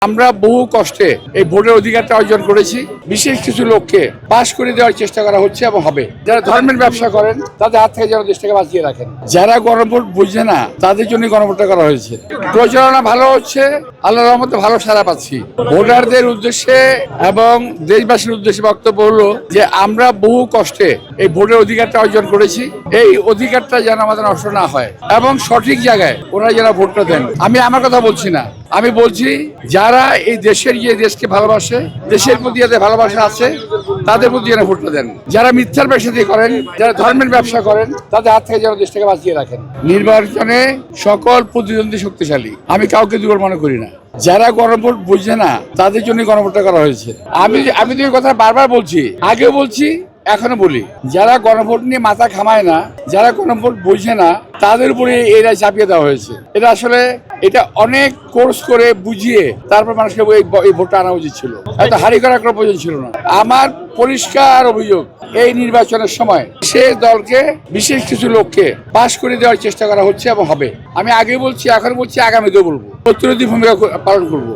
আমরা বহু কষ্টে এই ভোটের অধিকারটা অর্জন করেছি। বিশেষ কিছু লোককে পাশ করে দেওয়ার চেষ্টা করা হচ্ছে এবং হবে। যারা ধর্মের ব্যবসা করেন তাদের হাত থেকে যেন দেশটাকে বাঁচিয়ে রাখেন। যারা গণভোট বুঝে না তাদের জন্য গণভোটটা করা হয়েছে। প্রচারণা ভালো হচ্ছে, আল্লাহর রহমতে ভালো সাড়া পাচ্ছি। ভোটারদের উদ্দেশ্যে এবং দেশবাসীর উদ্দেশ্যে বক্তব্য হলো যে আমরা বহু কষ্টে এই ভোটের অধিকারটা অর্জন করেছি। এই অধিকারটা যেন আমাদের নষ্ট না হয় এবং সঠিক জায়গায় ওনারা যেন ভোটটা দেন। আমি আমার কথা বলছি না, আমি বলছি যারা এই দেশের দেশকে ভালোবাসে, দেশের প্রতি যাদের ভালোবাসা আছে তাদের প্রতি যেন ভোটটা দেন। যারা মিথ্যার ব্যবসা করেন, যারা ধর্মের ব্যবসা করেন তাদের হাত থেকে যেন দেশটাকে বাঁচিয়ে রাখেন। নির্বাচনে সকল প্রতিদ্বন্দ্বী শক্তিশালী, আমি কাউকে দুর্বল মনে করি না। যারা গণভোট বুঝে না তাদের জন্য গণভোটটা করা হয়েছে। আমি তো এই কথা বারবার বলছি, আগেও বলছি, এখনো বলি, যারা গণভোট নিয়ে মাথা ঘামায় না, যারা গণভোট বুঝে না তাদের উপরে এরা চাপিয়ে দেওয়া হয়েছে। এটা আসলে এটা অনেক কোর্স করে বুঝিয়ে তারপর মানুষকে এই ভোটটা আনা উচিত ছিল। এত হারি করা কোনো প্রয়োজন ছিল না। আমার পরিষ্কার অভিযোগ, এই নির্বাচনের সময় সে দলকে বিশেষ কিছু লোককে পাশ করে দেওয়ার চেষ্টা করা হচ্ছে এবং হবে। আমি আগে বলছি, এখন বলছি, আগামীতেও বলবো, প্রতিরোধী ভূমিকা পালন করবো।